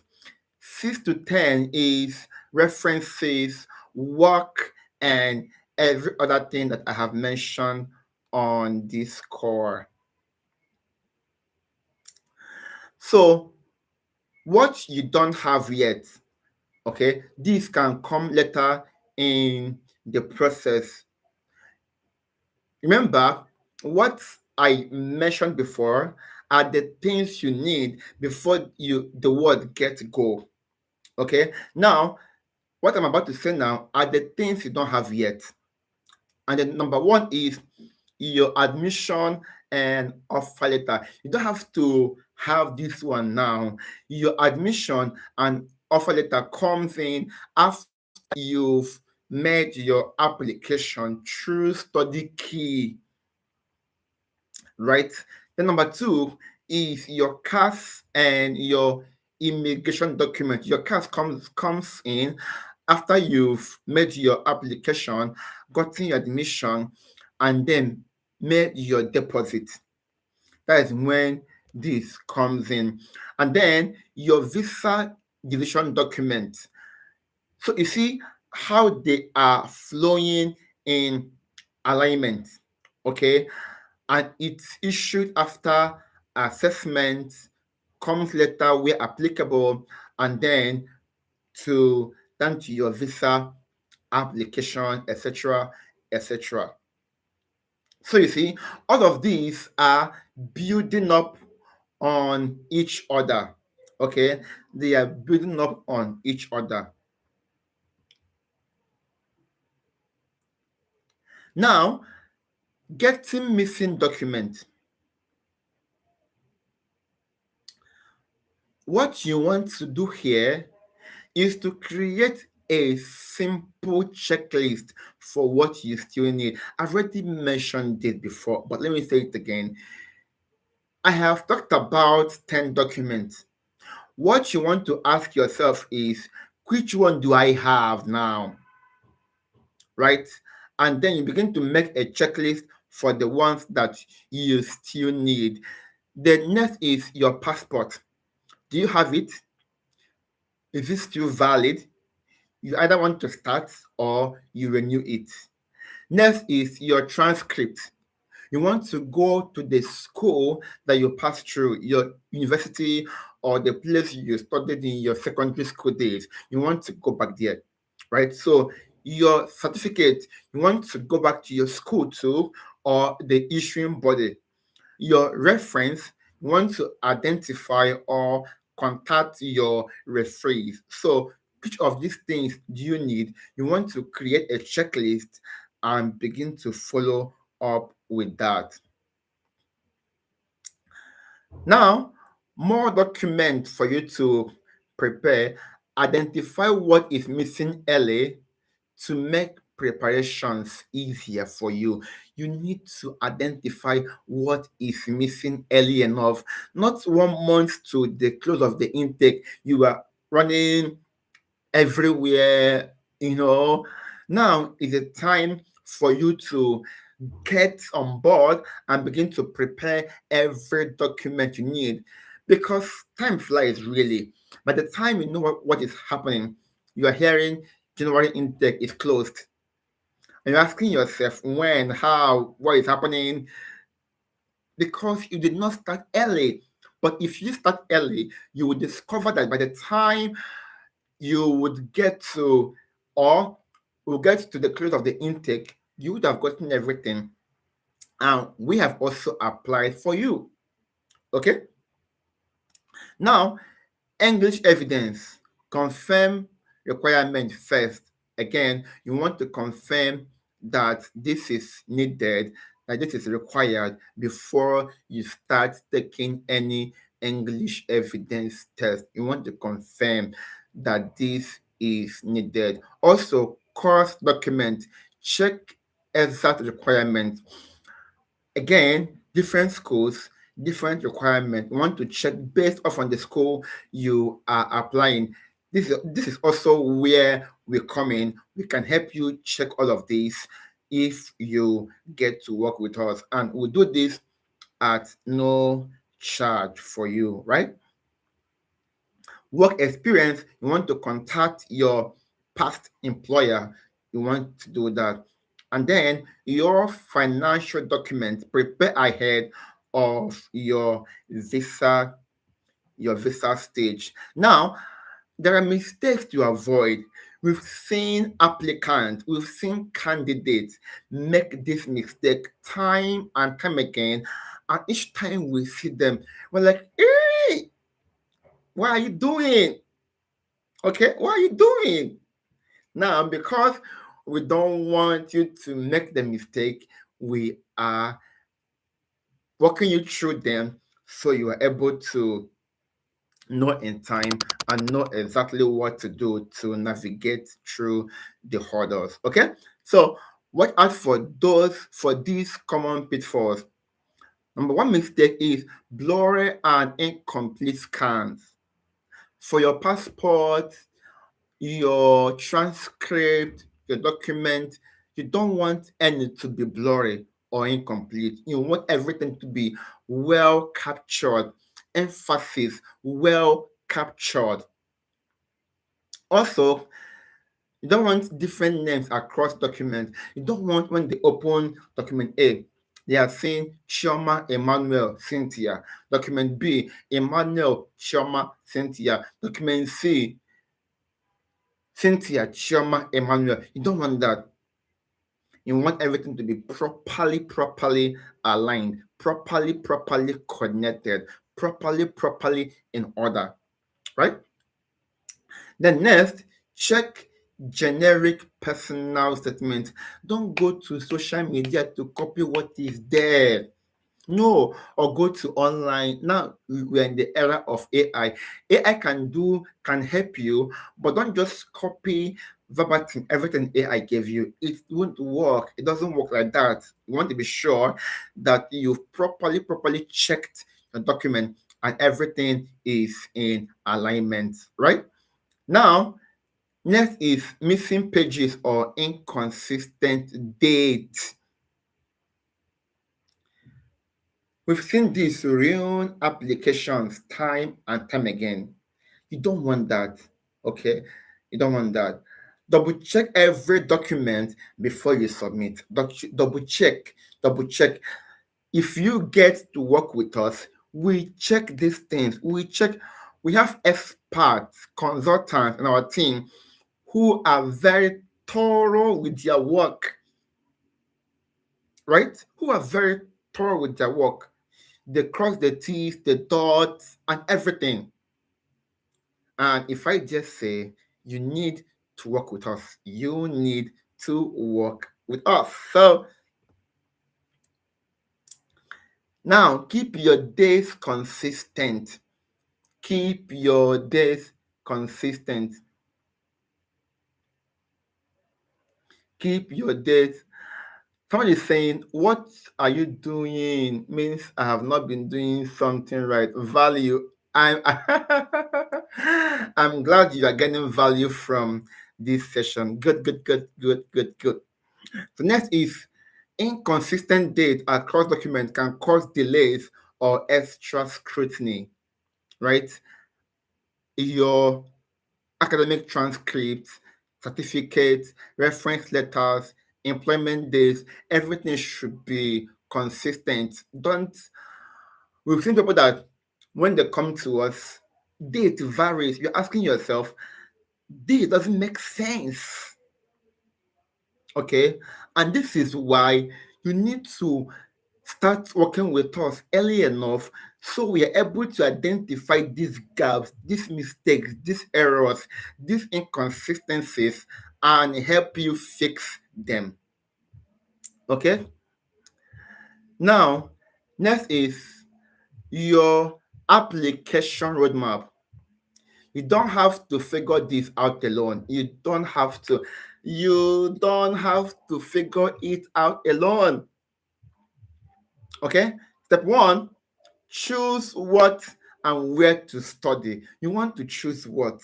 6 to 10 is references, work, and every other thing that I have mentioned on this core. So, what you don't have yet, okay, this can come later in the process. Remember, what I mentioned before are the things you need before the word get go. Okay, now what I'm about to say now are the things you don't have yet. And then number one is your admission and offer letter. You don't have to have this one now. Your admission and offer letter comes in after you've made your application through study key, right? Then number two is your CAS and your immigration document. Your CAS comes in after you've made your application, gotten your admission, and then made your deposit. That is when this comes in. And then your visa decision document. So you see how they are flowing in alignment. Okay. And it's issued after assessment, comes later where applicable, and then down to your visa application, etc., etc. So you see, all of these are building up on each other. Okay, they are building up on each other. Now, getting missing documents. What you want to do here is to create a simple checklist for what you still need. I've already mentioned it before, but let me say it again. I have talked about 10 documents. What you want to ask yourself is, which one do I have now? Right? And then you begin to make a checklist for the ones that you still need. The next is your passport. Do you have it? Is it still valid? You either want to start or you renew it. Next is your transcript. You want to go to the school that you passed through, your university or the place you studied in your secondary school days. You want to go back there, right? So your certificate, you want to go back to your school too, or the issuing body. Your reference, you want to identify or contact your referees. So which of these things do you need? You want to create a checklist and begin to follow up with that. Now, more document for you to prepare. Identify what is missing early to make preparations easier for you. You need to identify what is missing early enough. Not 1 month to the close of the intake, you are running everywhere, you know. Now is the time for you to get on board and begin to prepare every document you need, because time flies really. By the time you know what is happening, you are hearing January intake is closed, and you're asking yourself when, how, what is happening, because you did not start early. But if you start early, you will discover that by the time you would get to, or will get to the close of the intake, you would have gotten everything. And we have also applied for you. Okay. Now, English evidence. Confirm requirement first. Again, you want to confirm that this is needed, that this is required before you start taking any English evidence test. You want to confirm that this is needed. Also, course document. Check exact requirements. Again, different schools, different requirements. You want to check based off on the school you are applying. This is also where we come in. We can help you check all of these if you get to work with us, and we'll do this at no charge for you, right? Work experience, you want to contact your past employer, you want to do that. And then your financial documents, prepare ahead of your visa stage. Now, there are mistakes to avoid. We've seen applicants, we've seen candidates make this mistake time and time again. And each time we see them, we're like, hey, what are you doing? Okay, what are you doing? Now, because we don't want you to make the mistake, we are walking you through them so you are able to know in time and know exactly what to do to navigate through the hurdles. Okay, so watch out for these common pitfalls. Number one mistake is blurry and incomplete scans. For your passport, your transcript, your document, you don't want any to be blurry or incomplete. You want everything to be well captured, emphasis, well captured. Also, you don't want different names across documents. You don't want when they open document A, they are saying Chioma Emmanuel Cynthia. Document B, Emmanuel Chioma Cynthia. Document C, Cynthia Chioma Emmanuel. You don't want that. You want everything to be properly aligned, properly connected, properly in order, right? Then next, check generic personal statement. Don't go to social media to copy what is there. No, or go to online. Now we're in the era of AI. AI can help you, but don't just copy verbatim everything AI gave you. It won't work. It doesn't work like that. You want to be sure that you've properly checked the document and everything is in alignment, right? Now, next is missing pages or inconsistent dates. We've seen this ruin applications time and time again. You don't want that. Okay? You don't want that. Double check every document before you submit. Double check. Double check. If you get to work with us, we check these things. We have experts, consultants in our team who are very thorough with their work, right? Who are very thorough with their work. They cross the T's, the dots, and everything. And if I just say you need to work with us, you need to work with us. So now keep your days consistent. Keep your days consistent. Keep your days. Someone is saying, what are you doing? Means I have not been doing something right. Value. I'm glad you are getting value from this session. Good, good, good, good, good, good. The next is inconsistent date across documents can cause delays or extra scrutiny, right? Your academic transcripts, certificates, reference letters, employment dates, everything should be consistent. Don't We've seen people that when they come to us, date varies. You're asking yourself, date doesn't make sense. Okay. And this is why you need to start working with us early enough so we are able to identify these gaps, these mistakes, these errors, these inconsistencies, and help you fix them. Okay. Now, next is your application roadmap. You don't have to figure this out alone. You don't have to figure it out alone. Okay? Step one, choose what and where to study. You want to choose what?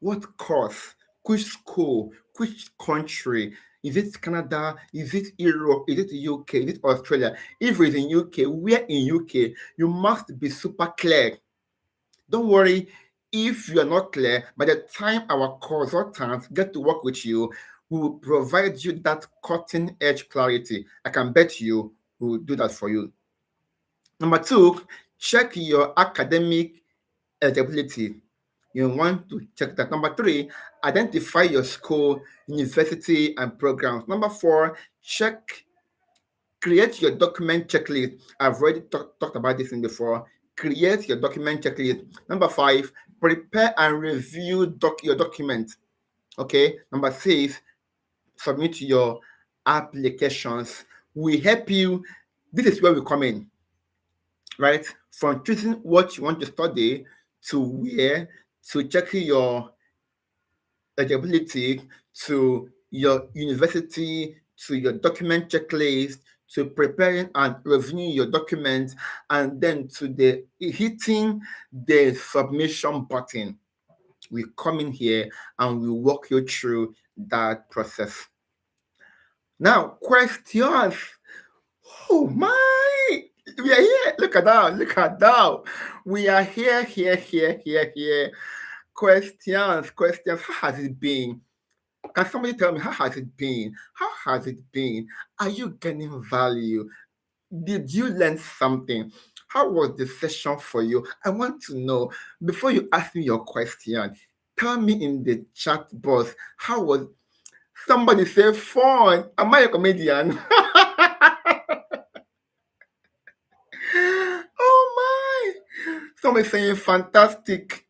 What course? Which school? Which country? Is it Canada? Is it Europe? Is it UK? Is it Australia? If it's in UK, where in UK? You must be super clear. Don't worry if you are not clear. By the time our consultants get to work with you, we will provide you that cutting edge clarity. I can bet you we will do that for you. Number two, check your academic eligibility. You want to check that. Number three, identify your school, university, and programs. Number four, create your document checklist. I've already talked about this in before. Create your document checklist. Number five, prepare and review your document. Okay. Number six, submit your applications. We help you. This is where we come in, right? From choosing what you want to study to where, to checking your eligibility, to your university, to your document checklist, to preparing and reviewing your documents, and then to the hitting the submission button. We come in here and we walk you through that process. Now, questions. Oh my! We are here. Look at that. Look at that. We are here, here, here, here, here. Questions. Questions. How has it been? Can somebody tell me how has it been? How has it been? Are you getting value? Did you learn something? How was the session for you? I want to know. Before you ask me your question, tell me in the chat box how was. Somebody say fun. Am I a comedian? Oh my! Somebody saying fantastic.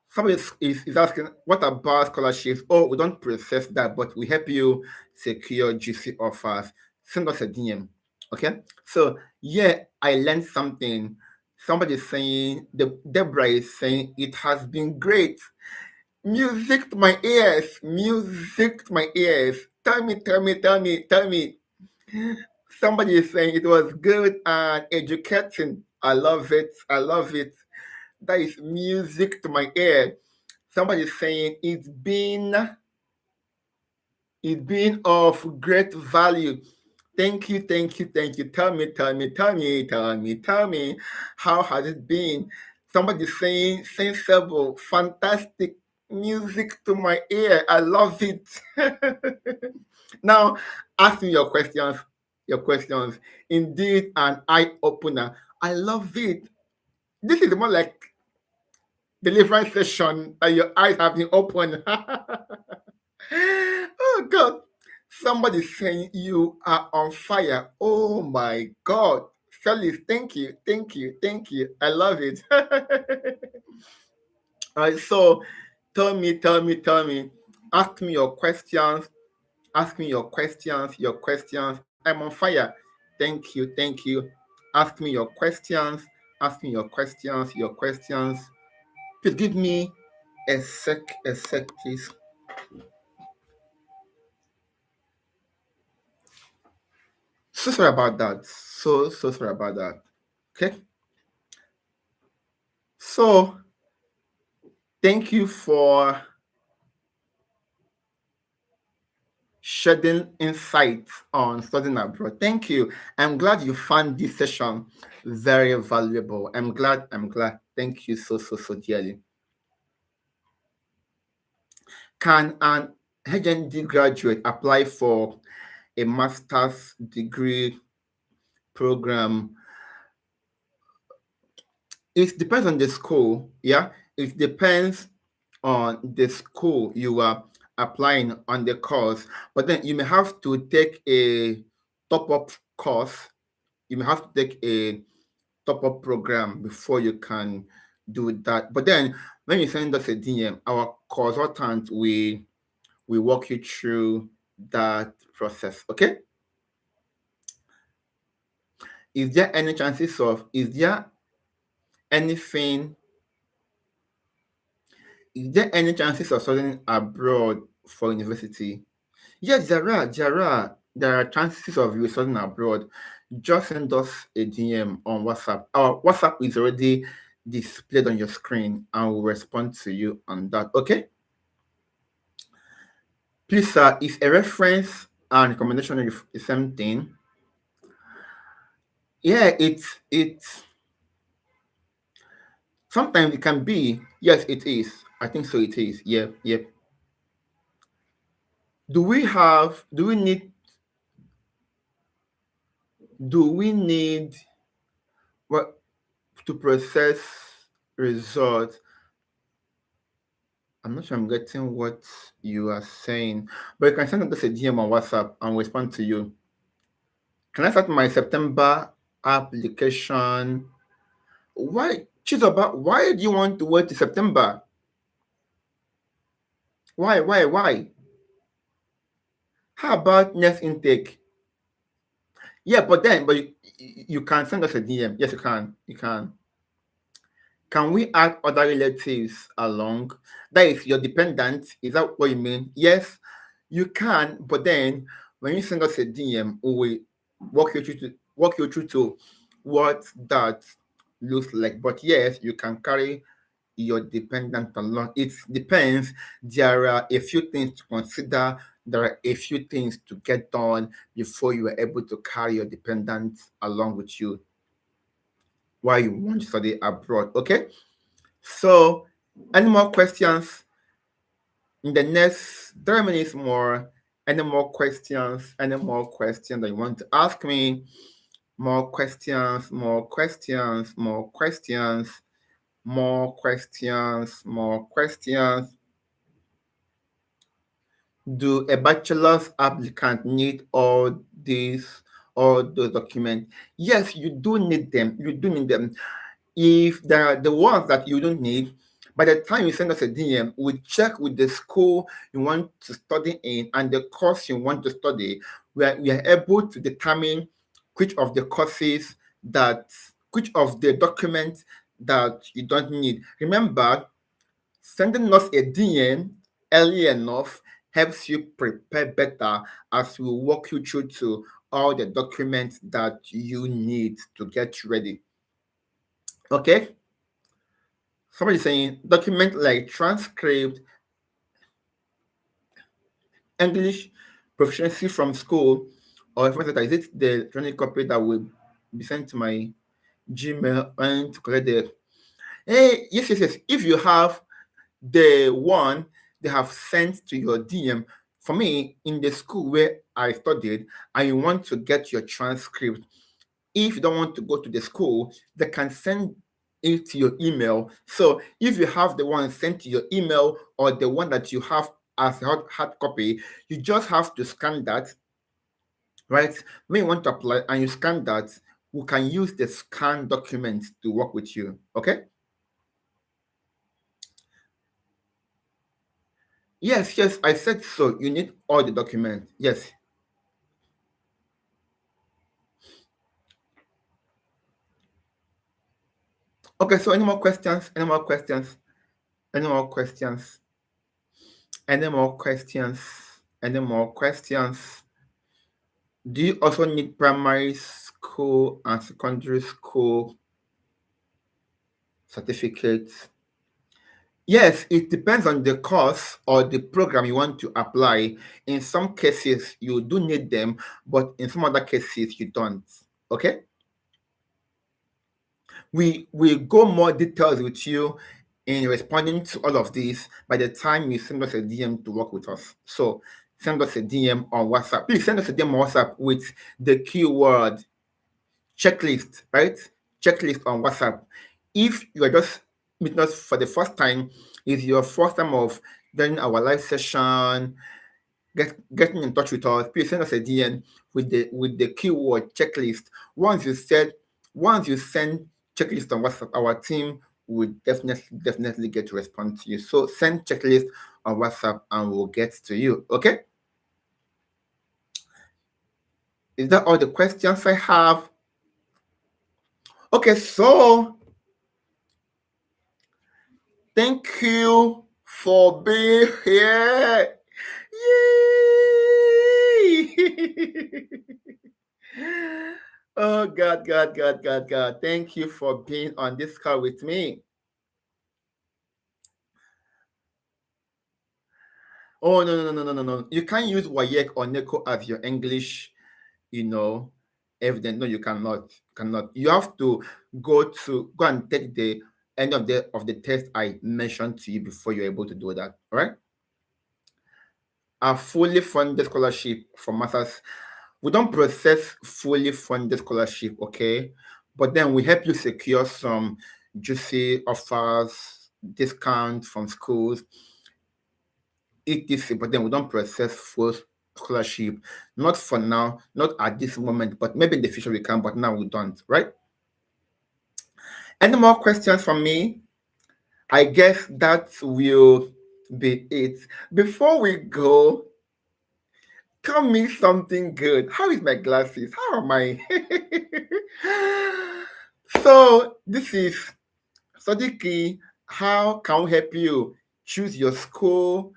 Somebody is asking, what about scholarships? Oh, we don't process that, but we help you secure GC offers. Send us a DM. Okay? So, yeah, I learned something. Somebody is saying, Deborah is saying, it has been great. Music to my ears. Music to my ears. Tell me, tell me, tell me, tell me. Somebody is saying it was good and educating. I love it. I love it. That is music to my ear. Somebody is saying it's been of great value. Thank you, thank you, thank you. Tell me, tell me, tell me, tell me, tell me. How has it been? Somebody saying sensible, fantastic music to my ear. I love it. Now, ask me your questions. Your questions. Indeed, an eye opener. I love it. This is more like deliverance session and your eyes have been opened. Oh God. Somebody saying you are on fire. Oh my God. Felix, thank you, thank you, thank you. I love it. All right, so tell me, tell me, tell me. Ask me your questions. Ask me your questions, your questions. I'm on fire. Thank you, thank you. Ask me your questions. Ask me your questions, your questions. Please give me a sec, please. So sorry about that. So sorry about that. Okay. So thank you for shedding insights on studying abroad. Thank you. I'm glad you found this session very valuable. I'm glad. I'm glad. Thank you so dearly. Can an HND graduate apply for a master's degree program? It depends on the school. Yeah, it depends on the school you are applying on the course. But then you may have to take a top up course. You may have to take a top up program before you can do that. But then when you send us a DM, our consultant we walk you through that process. Okay. Is there any chances of anything is there any chances of studying abroad for university? Yes, there are chances of you studying abroad. Just send us a DM on WhatsApp. Our WhatsApp is already displayed on your screen and we'll respond to you on that. Okay? Please, sir, is a reference and recommendation the same thing? Yeah, it's sometimes it can be. Yes, it is. I think so it is. Yep, yep. Do we need what to process results? I'm not sure I'm getting what you are saying, but you can send us a DM on WhatsApp and we'll respond to you. Can I start my September application? Why choose about why do you want to wait till September? Why? How about next intake? Yeah, but you can send us a DM. Yes, you can. You can. Can we add other relatives along? That is your dependent. Is that what you mean? Yes, you can. But then when you send us a DM, we will walk you through to what that looks like. But yes, you can carry your dependent along. It depends. There are a few things to consider. There are a few things to get done before you are able to carry your dependent along with you while you want to study abroad. Okay. So, any more questions in the next 3 minutes more? Any more questions? Any more questions that you want to ask me? More questions, more questions, more questions, more questions, more questions. Do a bachelor's applicant need all those documents? Yes, you do need them. You do need them. If there are the ones that you don't need, by the time you send us a DM, we check with the school you want to study in and the course you want to study. We are able to determine which of the courses which of the documents that you don't need. Remember, sending us a DM early enough helps you prepare better as we walk you through to all the documents that you need to get ready. Okay? Somebody saying document like transcript, English proficiency from school, or for instance, is it the electronic copy that will be sent to my Gmail and to collect the? Hey, yes, yes, yes. If you have the one they have sent to your DM, for me in the school where I studied, and you want to get your transcript, if you don't want to go to the school, they can send it to your email. So if you have the one sent to your email or the one that you have as a hard copy, you just have to scan that, right? When you want to apply and you scan that, we can use the scan document to work with you. Okay? Yes, yes, I said so. You need all the documents. Yes. Okay, so any more questions? Any more questions? Any more questions? Any more questions? Any more questions? Do you also need primary school and secondary school certificates? Yes, it depends on the course or the program you want to apply. In some cases, you do need them, but in some other cases, you don't. Okay? We will go more details with you in responding to all of these by the time you send us a DM to work with us. So send us a DM on WhatsApp. Please send us a DM on WhatsApp with the keyword checklist, right? Checklist on WhatsApp. If you are just meeting us for the first time, is your first time of joining our live session, getting in touch with us, please send us a DM with the keyword checklist. Once you send checklist on WhatsApp, our team will definitely get to respond to you. So send checklist on WhatsApp and we'll get to you. Okay? Is that all the questions I have? Okay, so thank you for being here. Yay! Oh God, God, God, God, God. Thank you for being on this call with me. Oh no, no, no, no, no, no. You can't use Wayek or Neko as your English, you know, evidence. No, you cannot. Cannot. You have to go and take the end of the test I mentioned to you before you're able to do that. All right? A fully funded scholarship for masters. We don't process fully funded scholarship, okay? But then we help you secure some juicy offers, discounts from schools, etc. But then we don't process full scholarship. Not for now, not at this moment, but maybe in the future we can, but now we don't, right? Any more questions from me? I guess that will be it. Before we go, tell me something good. How is my glasses? How am I? So this is Sadiki. How can we help you choose your school?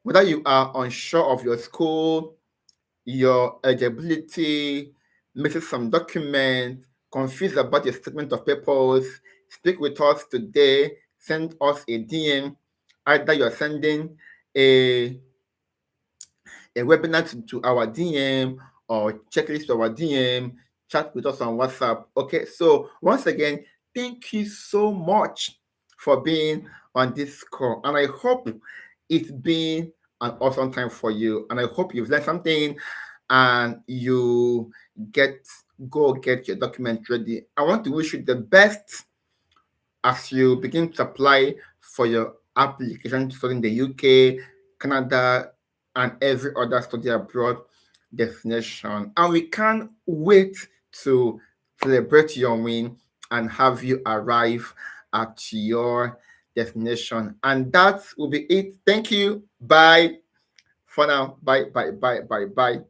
Whether you are unsure of your school, your eligibility, missing some document, confused about your statement of purpose, speak with us today. Send us a DM. Either you're sending a webinar to our DM or checklist to our DM, chat with us on WhatsApp. Okay, so once again, thank you so much for being on this call. And I hope it's been an awesome time for you. And I hope you've learned something and you get your document ready. I want to wish you the best as you begin to apply for your application to study in the UK, Canada, and every other study abroad destination. And we can't wait to celebrate your win and have you arrive at your destination. And that will be it. Thank you. Bye for now. Bye, bye, bye, bye, bye.